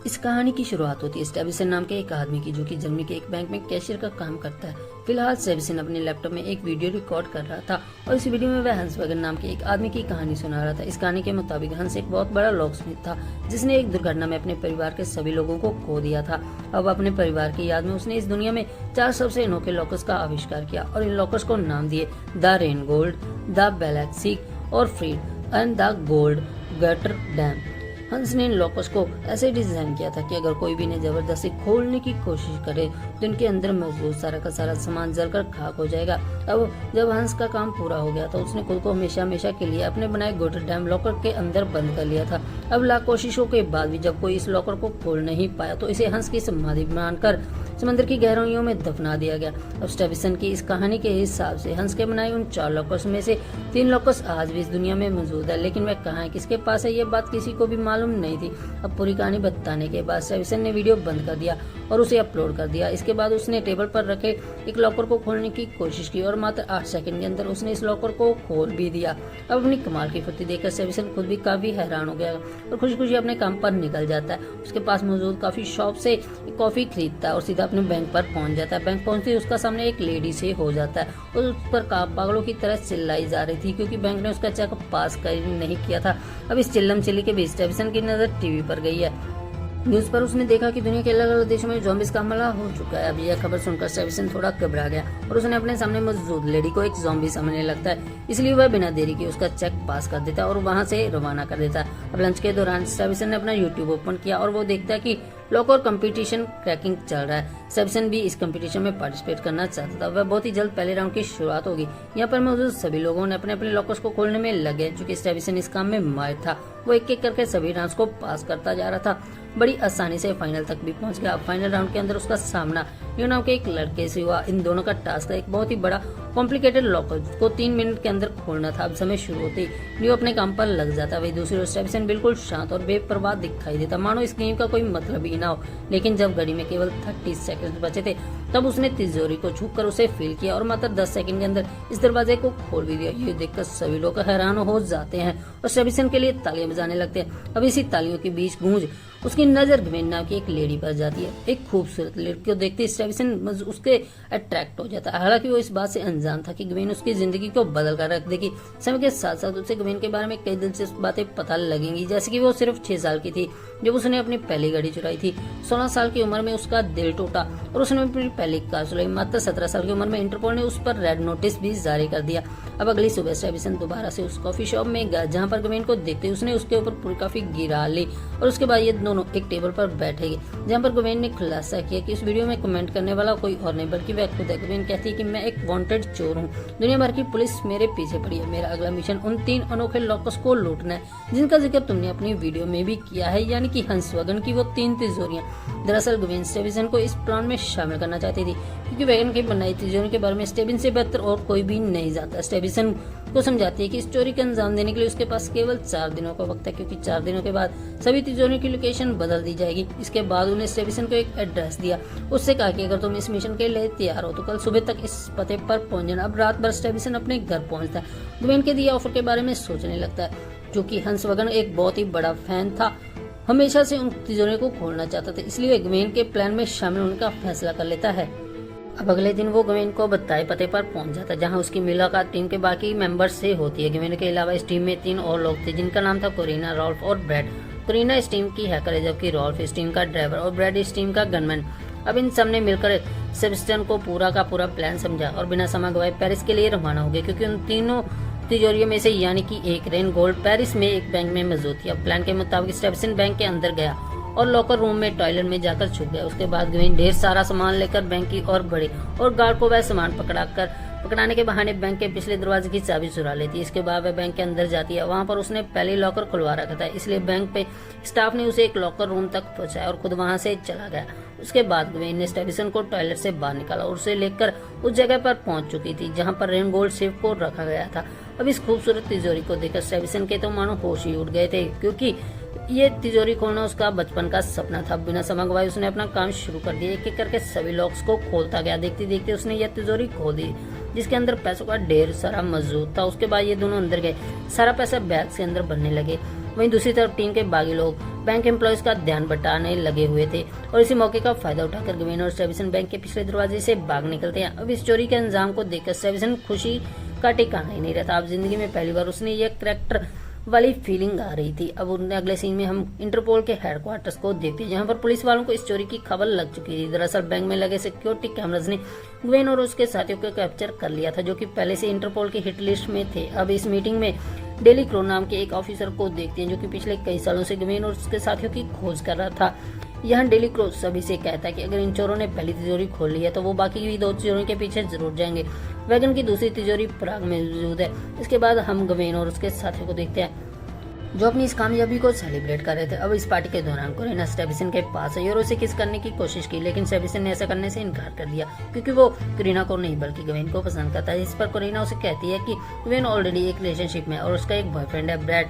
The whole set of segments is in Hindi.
इस कहानी की शुरुआत होती है स्टेबिसन नाम के एक आदमी की, जो कि जर्मनी के एक बैंक में कैशियर का काम करता है। फिलहाल स्टेबिसन अपने लैपटॉप में एक वीडियो रिकॉर्ड कर रहा था और इस वीडियो में वह हंस वगन नाम के एक आदमी की कहानी सुना रहा था। इस कहानी के मुताबिक हंस एक बहुत बड़ा लॉकस्मिथ था, जिसने एक दुर्घटना में अपने परिवार के सभी लोगों को खो दिया था। अब अपने परिवार की याद में उसने इस दुनिया में 4 सबसे अनोखे लॉकर्स का आविष्कार किया और इन लॉकर्स को नाम दिए द रेन गोल्ड, द बैलेक्सिक और फ्रीड एंड द गोल्ड गटर डैम। हंस ने इन लॉकर्स को ऐसे डिजाइन किया था कि अगर कोई भी इन्हें जबरदस्ती खोलने की कोशिश करे तो इनके अंदर मौजूद सारा का सारा सामान जलकर खाक हो जाएगा। अब जब हंस का काम पूरा हो गया तो उसने खुद को हमेशा हमेशा के लिए अपने बनाए गोल्डन डैम लॉकर के अंदर बंद कर लिया था। अब लाख कोशिशों के बाद भी जब कोई इस लॉकर को खोल नहीं पाया तो इसे हंस की समाधि मानकर समंदर की गहराइयों में दफना दिया गया। अब स्टेबिसन की इस कहानी के हिसाब से हंस के बनाए उन 4 लॉकर्स में से 3 लॉकर्स आज भी इस दुनिया में मौजूद है, लेकिन वह कहाँ है, किसके पास है, ये बात किसी को भी मालूम नहीं थी। अब पूरी कहानी बताने के बाद स्टेबिसन ने वीडियो बंद कर दिया और उसे अपलोड कर दिया। इसके बाद उसने टेबल पर रखे एक लॉकर को खोलने की कोशिश की और मात्र 8 सेकंड के अंदर उसने इस लॉकर को खोल भी दिया। अब अपनी कमाल की फुर्ती देखकर स्टेबिसन खुद भी काफी हैरान हो गया और खुशी खुशी अपने काम पर निकल जाता है। उसके पास मौजूद कॉफी शॉप से कॉफी खरीदता है और सीधा अपने बैंक पर पहुंच जाता है। बैंक पहुंचते ही उसका सामने एक लेडी से हो जाता है और उस पर पागलों की तरह चिल्लाई जा रही थी क्योंकि बैंक ने उसका चेक पास कर नहीं किया था। अब इस चिल्लम चिल्ली के बीच स्टेबिसन की नजर टीवी पर गई है। न्यूज पर उसने देखा कि दुनिया के अलग अलग देशों में ज़ॉम्बीज का हमला हो चुका है। अब यह खबर सुनकर स्टेबिसन थोड़ा घबरा गया और उसने अपने सामने मौजूद लेडी को एक ज़ॉम्बी समझने लगता है, इसलिए वह बिना देरी के उसका चेक पास कर देता है और वहां से रवाना कर देता है। अब लंच के दौरान स्टेबिसन ने अपना यूट्यूब ओपन किया और वो देखता है कि लॉकर कंपटीशन क्रैकिंग चल रहा है। स्टेबिसन भी इस कंपटीशन में पार्टिसिपेट करना चाहता था। वह बहुत ही जल्द पहले राउंड की शुरुआत होगी। यहाँ पर मौजूद सभी लोगों ने अपने अपने लॉकर्स को खोलने में लगे, चूंकि स्टेबिसन इस काम में माहिर था। वो एक एक करके सभी राउंड्स को पास करता जा रहा था, बड़ी आसानी से फाइनल तक भी पहुंच गया। फाइनल राउंड के अंदर उसका सामना न्यू नाम के एक लड़के से हुआ। इन दोनों का टास्क था एक बहुत ही बड़ा कॉम्प्लिकेटेड लॉकर को 3 मिनट के अंदर खोलना था। अब समय शुरू होते ही न्यू अपने काम पर लग जाता, वही दूसरी ओर स्टेबिसन बिल्कुल शांत और बेपरवाह दिखाई देता, मानो इस गेम का कोई मतलब ही ना हो। लेकिन जब घड़ी में केवल 30 सेकंड बचे थे तब उसने तिजोरी को छूकर उसे फील किया और मात्र 10 सेकंड के अंदर इस दरवाजे को खोल भी दिया। ये देखकर सभी लोग हैरान हो जाते हैं और स्टेबिसन के लिए तालियां बजाने लगते हैं। अब इसी तालियों के बीच गूंज उसकी नजर गवेन नाम की एक लेडी पर जाती है। एक खूबसूरत लड़की को देखते स्टेबिसन उसके अट्रैक्ट हो जाता है। हालांकि वो इस बात से अनजान था कि गवेन उसकी जिंदगी को बदल कर रख देगी। समय के साथ साथ उसे गवेन के बारे में कई दिलचस्प बातें पता लगेंगी, जैसे कि वो सिर्फ 6 साल की थी जब उसने अपनी पहली घड़ी चुराई थी। 16 साल की उम्र में उसका दिल टूटा और उसने अपनी पहली कार चुराई। मात्र 17 साल की उम्र में इंटरपोल ने उस पर रेड नोटिस भी जारी कर दिया। अब अगली सुबह स्टेबिसन दोबारा से उस कॉफी शॉप में गया जहाँ पर गवेन को देखते उसने उसके ऊपर पूरी कॉफी गिरा ली और उसके बाद ये दोनों एक टेबल पर बैठेंगे, जहाँ पर गवेन ने खुलासा किया कि इस वीडियो में कमेंट करने वाला कोई और नहीं बल्कि वह खुद है। गवेन कहती है कि मैं एक वांटेड चोर हूँ, दुनिया भर की पुलिस मेरे पीछे पड़ी है। मेरा अगला मिशन उन 3 अनोखे लॉकर्स को लूटना है जिनका जिक्र तुमने अपनी वीडियो में भी किया है, यानी कि हंस वगन की वो 3 तिजोरियां। दरअसल गवेन स्टेबिसन को इस प्लान में शामिल करना चाहती थी क्योंकि वैगन की बनाई तिजोरी के बारे में स्टेबिसन से बेहतर और कोई भी नहीं जानता। स्टेबिसन को समझाती है कि इस चोरी का अंजाम देने के लिए उसके पास केवल 4 दिनों का वक्त है, क्योंकि 4 दिनों के बाद सभी तिजोरियों की लोकेशन बदल दी जाएगी। इसके बाद उन्हें स्टेबिसन को एक एड्रेस दिया, उससे कहा कि अगर तुम इस मिशन के लिए तैयार हो तो कल सुबह तक इस पते पर पहुंच जाना। अब रात भर स्टेबिसन अपने घर पहुंचता है। गवेन के दिए ऑफर के बारे में सोचने लगता है, क्योंकि हंस वगन एक बहुत ही बड़ा फैन था, हमेशा से उन तिजोरियों को खोलना चाहता था, इसलिए गवेन के प्लान में शामिल होने का फैसला कर लेता है। अब अगले दिन वो गवेन को बताए पते पर पहुंच जाता है, जहां उसकी मुलाकात टीम के बाकी मेंबर्स से होती है। गवेन के अलावा इस टीम में 3 और लोग थे जिनका नाम था कोरिना, रॉल्फ और ब्रैड। कोरिना इस टीम की हैकर है, जबकि रॉल्फ इस टीम का ड्राइवर और ब्रैड इस टीम का गनमैन। अब इन सब ने मिलकर सेबेस्टियन को पूरा का पूरा प्लान समझा और बिना समय गवाए पेरिस के लिए रवाना हो गए, क्योंकि उन तीनों तिजोरियों में से यानी कि एक रेन गोल्ड पेरिस में एक बैंक में मौजूद थी। अब प्लान के मुताबिक स्टेबिसन बैंक के अंदर गया और लॉकर रूम में टॉयलेट में जाकर छुप गया। उसके बाद गवेन ढेर सारा सामान लेकर बैंक की ओर बढ़ी और गार्ड को वह सामान पकड़ाने के बहाने बैंक के पिछले दरवाजे की चाबी चुरा लेती है। इसके बाद वह बैंक के अंदर जाती है। वहां पर उसने पहले लॉकर खुलवा रखा था, इसलिए बैंक पे स्टाफ ने उसे एक लॉकर रूम तक पहुंचाया और खुद वहां से चला गया। उसके बाद गवेन ने स्टेबिसन को टॉयलेट से बाहर निकाला और उसे लेकर उस जगह पर पहुंच चुकी थी जहां पर रेन गोल्ड सेफ को रखा गया था। अब इस खूबसूरत तिजोरी को देखकर स्टेबिसन के तो मानो होश ही उड़ गए थे, क्योंकि ये तिजोरी खोलना उसका बचपन का सपना था। बिना समय गवाए उसने अपना काम शुरू कर दिया। एक एक करके सभी लॉक्स को खोलता गया। देखते देखते उसने यह तिजोरी खोल दी जिसके अंदर पैसों का ढेर सारा मौजूद था। उसके बाद ये दोनों अंदर गए, सारा पैसा बैग से अंदर भरने लगे। वहीं दूसरी तरफ टीम के बाकी लोग बैंक एम्प्लॉयज का ध्यान बटाने लगे हुए थे और इसी मौके का फायदा उठाकर गवेन और स्टेविसन बैंक के पिछले दरवाजे से भाग निकलते हैं। अब इस चोरी के अंजाम को देखकर स्टेविसन खुशी का ठिकाना ही नहीं रहता। अब जिंदगी में पहली बार उसने ये कैरेक्टर वाली फीलिंग आ रही थी। अब उन्हें अगले सीन में हम इंटरपोल के हेडक्वार्टर्स को देखते हैं, जहां पर पुलिस वालों को इस चोरी की खबर लग चुकी थी। दरअसल बैंक में लगे सिक्योरिटी कैमरास ने ग्वेन और उसके साथियों को कैप्चर कर लिया था, जो कि पहले से इंटरपोल के हिट लिस्ट में थे। अब इस मीटिंग में डेली क्रो नाम के एक ऑफिसर को देखते हैं, जो कि पिछले कई सालों से ग्वेन और उसके साथियों की खोज कर रहा था। यहाँ डेली क्रो सभी से कहता है कि अगर इन चोरों ने पहली तिजोरी खोल ली है तो वो बाकी भी 2 तिजोरियों के पीछे जरूर जाएंगे। वैगन की दूसरी तिजोरी प्राग में मौजूद है। इसके बाद हम ग्वेन और उसके साथियों को देखते हैं, जो अपनी इस कामयाबी को सेलिब्रेट कर रहे थे। अब इस पार्टी के दौरान कोरिना स्टेविसन के पास आई और उसे किस करने की कोशिश की, लेकिन स्टेविसन ने ऐसा करने से इनकार कर दिया, क्योंकि वो कोरिना को नहीं बल्कि ग्वेन को पसंद करता है। इस पर कोरिना उसे कहती है कि ग्वेन ऑलरेडी एक रिलेशनशिप में और उसका एक बॉयफ्रेंड है ब्रैड,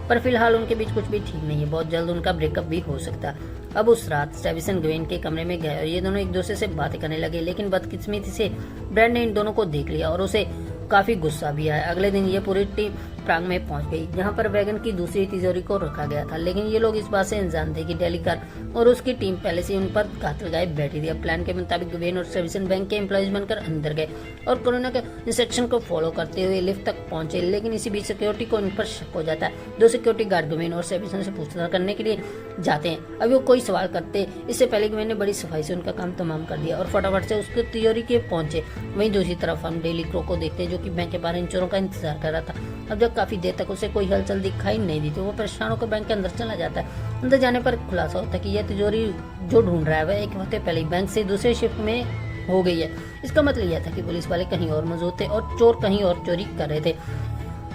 पर फिलहाल उनके बीच कुछ भी ठीक नहीं है, बहुत जल्द उनका ब्रेकअप भी हो सकता है। अब उस रात स्टेविसन ग्वेन के कमरे में गए और ये दोनों एक दूसरे से बातें करने लगे, लेकिन बदकिस्मती से ब्रैड ने इन दोनों को देख लिया और उसे काफी गुस्सा भी आया। अगले दिन ये पूरी टीम प्राग में पहुंच गई, जहां पर वैगन की दूसरी तिजोरी को रखा गया था, लेकिन ये लोग इस बात से अनजान थे कि डेलीकर और उसकी टीम पहले से उन पर घात लगाए बैठी थी। अब प्लान के मुताबिक ग्वेन और स्टेविसन बैंक के एम्प्लॉयज बनकर अंदर गए और कोरोना के इंस्ट्रक्शन को फॉलो करते हुए लिफ्ट तक पहुंचे, लेकिन इसी बीच सिक्योरिटी को इन पर शक हो जाता है। 2 सिक्योरिटी गार्ड ग्वेन और स्टेविसन से पूछताछ करने के लिए जाते हैं। अभी वो कोई सवाल करते इससे पहले ग्वेन ने बड़ी सफाई से उनका काम तमाम कर दिया और फटाफट से उसकी तिजोरी के पहुंचे। वहीं दूसरी तरफ हम डेली क्रो को देखते हैं, जो कि बैंक के बाहर इन चोरों का इंतजार कर रहा था। अब जब काफी देर तक उसे कोई हलचल दिखाई नहीं दी तो वो परेशान होकर बैंक के अंदर चला जाता है। अंदर जाने पर खुलासा होता है कि यह तिजोरी जो ढूंढ रहा है वह एक हफ्ते पहले बैंक से दूसरे शिफ्ट में हो गई है। इसका मतलब यह था कि पुलिस वाले कहीं और मौजूद थे और चोर कहीं और चोरी कर रहे थे।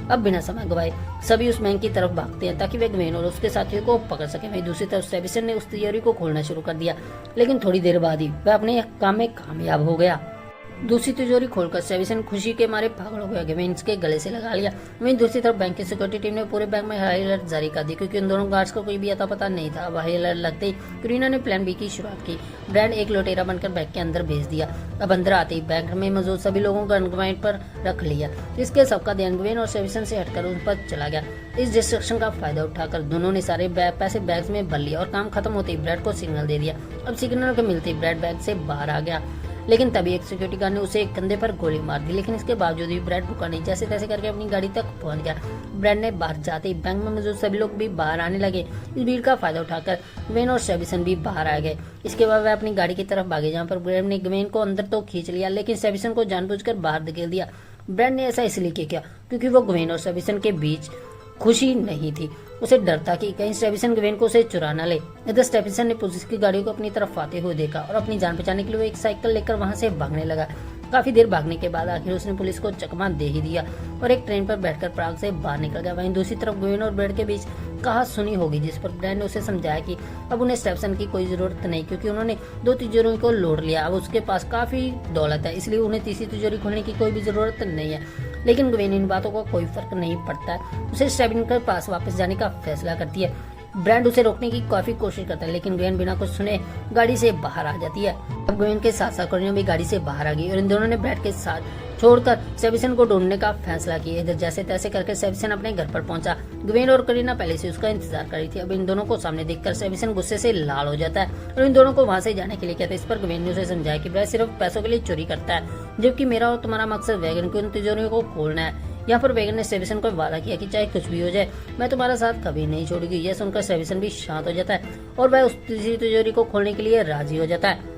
अब बिना समय गवाए सभी उस बैंक की तरफ भागते हैं ताकि वे ग्वेन और उसके साथियों को पकड़ सके। वहीं दूसरी तरफ स्टेविसन ने उस तिजोरी को खोलना शुरू कर दिया, लेकिन थोड़ी देर बाद ही वह अपने काम में कामयाब हो गया। दूसरी तिजोरी खोलकर स्टेविसन खुशी के मारे पागल हो गया, ग्वेन के गले से लगा लिया। वहीं दूसरी तरफ बैंक की सिक्योरिटी टीम ने पूरे बैंक में हाई अलर्ट जारी कर दी, क्योंकि उन दोनों गार्ड्स को कोई भी अता पता नहीं था। अब हाई अलर्ट लगते ही कोरिना ने प्लान बी की शुरुआत की। ब्रैड एक लुटेरा बनकर बैंक के अंदर भेज दिया। अब अंदर आते ही बैंक में मौजूद सभी लोगों को गनपॉइंट पर रख लिया, जिसके सबका ध्यान ग्वेन और स्टेविसन से हटकर उन पर चला गया। इस डिस्ट्रक्शन का फायदा उठाकर दोनों ने सारे पैसे बैग्स में भर लिया और काम खत्म होते ही ब्रैड को सिग्नल दे दिया। अब सिग्नल के मिलते ही ब्रैड बैग से बाहर आ गया, लेकिन तभी एक सिक्योरिटी गार्ड ने उसे कंधे पर गोली मार दी, लेकिन इसके बावजूद भी ब्रैड रुका नहीं। जैसे तैसे करके अपनी गाड़ी तक पहुंच गया। ब्रैड ने बाहर जाते ही बैंक में मौजूद सभी लोग भी बाहर आने लगे। इस भीड़ का फायदा उठाकर ग्वेन और स्टेविसन भी बाहर आ गए। इसके बाद वह अपनी गाड़ी की तरफ भागे, जहाँ पर ब्रैड ने ग्वेन को अंदर तो खींच लिया, लेकिन स्टेविसन को जानबूझकर बाहर धकेल दिया। ब्रैड ने ऐसा इसलिए किया क्योंकि वो ग्वेन और स्टेविसन के बीच खुशी नहीं थी। उसे डर था कि कहीं स्टेविसन ग्वेन को उसे चुरा न ले। इधर स्टेविसन ने पुलिस की गाड़ी को अपनी तरफ आते हुए देखा और अपनी जान बचाने के लिए वो एक साइकिल लेकर वहां से भागने लगा। काफी देर भागने के बाद आखिर उसने पुलिस को चकमा दे ही दिया और एक ट्रेन पर बैठकर प्राग से बाहर निकल गया। वहीं दूसरी तरफ ग्वेन और ब्रैड के बीच कहावत सुनी होगी, जिस पर ब्रैड ने उसे समझाया कि अब उन्हें स्टेविसन की कोई जरूरत नहीं, क्योंकि उन्होंने 2 तिजोरियों को लूट लिया। अब उसके पास काफी दौलत है, इसलिए उन्हें तीसरी तिजोरी खोलने की कोई भी जरूरत नहीं है। लेकिन ग्वेन इन बातों का कोई फर्क नहीं पड़ता है। उसे स्टेविसन के पास वापस जाने का फैसला करती है। ब्रैड उसे रोकने की काफी कोशिश करता है, लेकिन ग्वेन बिना कुछ सुने गाड़ी से बाहर आ जाती है। अब ग्वेन के साथ साथ कोरिना भी गाड़ी से बाहर आ गई और इन दोनों ने ब्रैड के साथ छोड़कर स्टेविसन को ढूंढने का फैसला किया। इधर जैसे तैसे करके स्टेविसन अपने घर पर पहुंचा। ग्वेन और कोरिना पहले से उसका इंतजार कर रही थी। अब इन दोनों को सामने देखकर स्टेविसन गुस्से से लाल हो जाता है और इन दोनों को वहां से जाने के लिए कहता है। इस पर ग्वेन ने उसे समझाया कि ब्रैड सिर्फ पैसों के लिए चोरी करता है, जबकि मेरा और तुम्हारा मकसद वैगन की उन तिजोरियों को खोलना है। यहाँ पर वैगन ने स्टेविसन को वादा किया कि चाहे कुछ भी हो जाए मैं तुम्हारा साथ कभी नहीं छोड़ूंगी। यह सुनकर स्टेविसन भी शांत हो जाता है और वह उस तीसरी तिजोरी को खोलने के लिए राजी हो जाता है।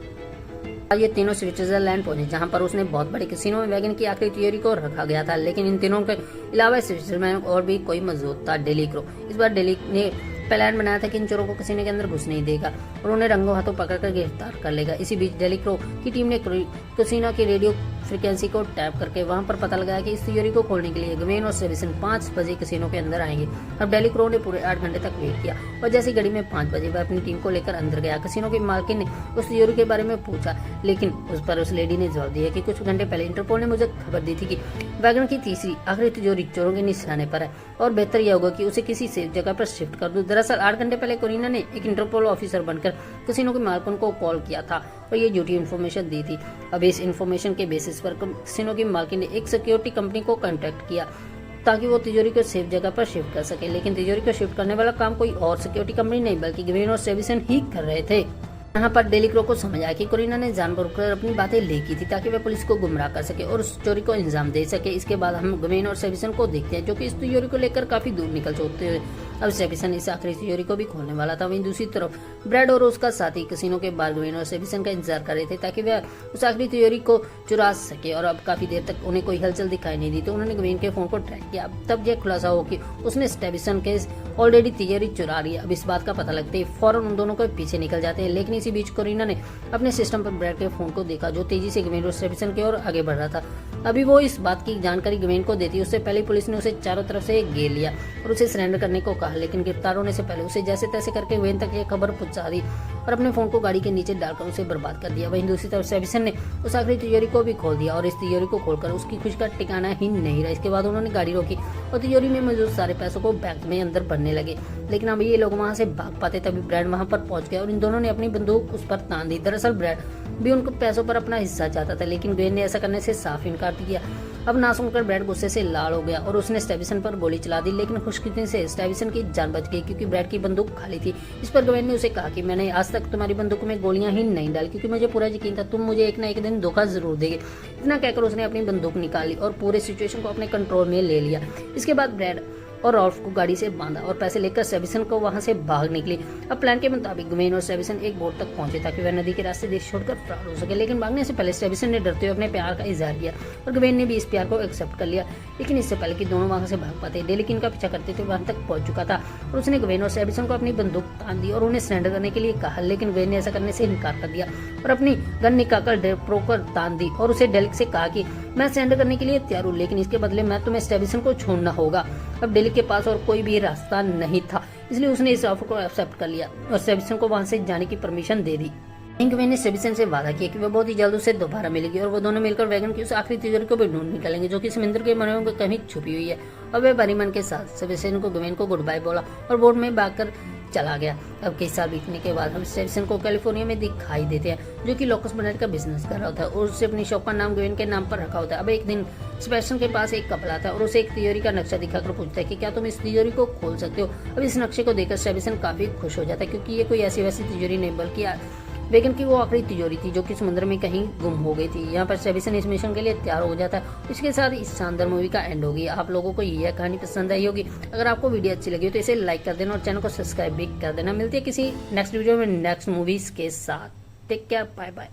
ये तीनों स्विट्जरलैंड पहुंचे, जहां पर उसने बहुत बड़े कैसीनो में वैगन की आखिरी तिजोरी को रखा गया था, लेकिन इन तीनों के अलावा स्विट्जरलैंड और भी कोई मौजूद था, डेली क्रो। इस बार डेली ने प्लान बनाया था कि इन चोरों को कैसीनो के अंदर घुस नहीं देगा और उन्हें रंगों हाथों पकड़कर गिरफ्तार कर लेगा। इसी बीच डेली क्रो की टीम ने कैसीनो की रेडियो फ्रिक्वेंसी को टैप करके वहां पर पता लगाया कि इस तिजोरी को खोलने के लिए ग्वेन और स्टेविसन 5 बजे कैसीनो के अंदर आएंगे। अब डेली क्रो ने पूरे 8 घंटे तक वेट किया और जैसी घड़ी में 5 बजे वह अपनी टीम को लेकर अंदर गया। कैसीनो की मालकिन ने उस तिजोरी के बारे में पूछा, लेकिन उस पर उस लेडी ने जवाब दिया कि कुछ घंटे पहले इंटरपोल ने मुझे खबर दी थी कि वैगन की तीसरी आखिरी तिजोरी चोरों के निशाने पर है और बेहतर यह होगा कि उसे किसी सेफ जगह पर शिफ्ट कर दूं। दरअसल 8 घंटे पहले कोरिना ने एक इंटरपोल ऑफिसर बनकर कैसीनो के मालकिन को कॉल किया था और ये झूठी इन्फॉर्मेशन दी थी। अब इस इन्फॉर्मेशन के बेसिस पर कैसीनो की मालकिन ने एक सिक्योरिटी कंपनी को कांटेक्ट किया ताकि वो तिजोरी को सेफ जगह पर शिफ्ट कर सके। लेकिन तिजोरी को शिफ्ट करने वाला काम कोई और सिक्योरिटी कंपनी नहीं बल्कि ग्वेन और सेविसन ही कर रहे थे। यहाँ पर डेली क्रो को समझ आया कि कोरिना ने जानबूझकर अपनी बातें लीक की थी ताकि वह पुलिस को गुमराह कर सके और उस चोरी को इंजाम दे सके। इसके बाद हम ग्वेन और सेविसन को देखते हैं जो कि इस तिजोरी को लेकर काफी दूर निकल चुके हुए। अब सेविसन इस आखिरी तिजोरी को भी खोलने वाला था। वहीं दूसरी तरफ ब्रैड और उसका साथी कैसीनो के बाहर ग्वेन और सेविसन का इंतजार कर रहे थे ताकि वह उस आखिरी तिजोरी को चुरा सके। और अब काफी देर तक उन्हें कोई हलचल दिखाई नहीं दी तो उन्होंने ग्वेन के फोन को ट्रैक किया। तब यह खुलासा हो कि उसने सेविसन के ऑलरेडी तिजोरी चुरा ली। अब इस बात का पता लगते ही फौरन उन दोनों को पीछे निकल जाते हैं। लेकिन इसी बीच कोरिना ने अपने सिस्टम पर ब्रैड के फोन को देखा जो तेजी से ग्वेन और सेविसन की ओर आगे बढ़ रहा था। अभी वो इस बात की जानकारी ग्वेन को देती उससे पहले पुलिस ने उसे चारों तरफ से घेर लिया और उसे सरेंडर करने को कहा। लेकिन गिरफ्तार होने से पहले उसे जैसे तैसे करके ग्वेन तक ये खबर पहुंचा दी और अपने फोन को गाड़ी के नीचे डालकर उसे बर्बाद कर दिया। वहीं दूसरी तरफ सेविसन ने उस आखिरी तिजोरी को भी खोल दिया और इस तिजोरी को खोलकर उसकी खुशी का ठिकाना ही नहीं रहा। इसके बाद उन्होंने गाड़ी रोकी और तिजोरी में मौजूद सारे पैसों को बैंक में अंदर भरने लगे। लेकिन अब ये लोग वहां से भाग पाते तभी ब्रैड वहां पर पहुंच गया और इन दोनों ने अपनी बंदूक उस पर तान दी। दरअसल ब्रैड भी उनको पैसों पर अपना हिस्सा चाहता था लेकिन ग्वेन ने ऐसा करने से साफ इनकार दिया। अब ना सुनकर ब्रैड गुस्से से लाल हो गया और उसने स्टेविसन पर गोली चला दी। लेकिन खुशकिस्मती से स्टेविसन की जान बच गई क्योंकि ब्रैड की बंदूक खाली थी। इस पर ग्वेन ने उसे कहा कि मैंने आज तक तुम्हारी बंदूक में गोलियां ही नहीं डाली क्योंकि मुझे पूरा यकीन था तुम मुझे एक ना एक दिन धोखा जरूर देगी। इतना कहकर उसने अपनी बंदूक निकाली और पूरे सिचुएशन को अपने कंट्रोल में ले लिया। इसके बाद ब्रैड और रॉल्फ को गाड़ी से बांधा और पैसे लेकर सेविसन को वहां से भाग निकली। अब प्लान के मुताबिक ग्वेन और सेविसन एक बोट तक पहुंचे ताकि वह नदी के रास्ते देश छोड़कर फरार हो सके। लेकिन भागने से पहले सेविसन ने डरते हुए अपने प्यार का इजहार किया और ग्वेन ने भी इस प्यार को एक्सेप्ट कर लिया। लेकिन इससे पहले कि दोनों वहां से भाग पाते डेली किन का पीछा करते थे वहां तक पहुंच चुका था और उसने ग्वेन और सेविसन को अपनी बंदूक तान दी और उन्हें सरेंडर करने के लिए कहा। लेकिन ग्वेन ने ऐसा करने से इनकार कर दिया और अपनी गन निकालकर डेप्रो पर तान दी और उसे डेलिक से कहा कि मैं सरेंडर करने के लिए तैयार हूँ लेकिन इसके बदले में तुम्हें सेविसन को छोड़ना होगा। अब डेलिक के पास और कोई भी रास्ता नहीं था इसलिए उसने इस ऑफर को एक्सेप्ट कर लिया और सेविसन को वहां से जाने की परमिशन दे दी। ग्वेन ने सेविसन से वादा किया कि वह बहुत ही जल्द उसे दोबारा मिलेगी और वो दोनों मिलकर वैगन की उस आखिरी तिजोरी को भी ढूंढ निकालेंगे जो कि समुद्र के मनों में कहीं छुपी हुई है। और वे भारी मन के साथ सेविसन को ग्वेन को गुड बाय बोला और बोट में भागकर चला गया। अब कई साल बीतने के बाद हम सेविसन को कैलिफोर्निया में दिखाई देते हैं जो कि लोकस बनाने का बिजनेस कर रहा होता है और उससे अपनी शॉप का नाम ग्वेन के नाम पर रखा होता है। अब एक दिन सेबेस्टियन के पास एक कपल आता है और उसे एक तिजोरी का नक्शा दिखाकर पूछता है कि क्या तुम इस तिजोरी को खोल सकते हो। अब इस नक्शे को देखकर सेविसन काफी खुश हो जाता है क्योंकि ये कोई ऐसी वैसी तिजोरी नहीं बल्कि वेगन की वो आखिरी तिजोरी थी जो कि समुद्र में कहीं गुम हो गई थी। यहाँ पर सेविसन इस मिशन के लिए तैयार हो जाता है। इसके साथ इस शानदार मूवी का एंड होगी। आप लोगों को यह कहानी पसंद आई होगी। अगर आपको वीडियो अच्छी लगी तो इसे लाइक कर देना और चैनल को सब्सक्राइब भी कर देना। मिलती है किसी नेक्स्ट वीडियो में नेक्स्ट मूवीज के साथ। Take care, bye bye.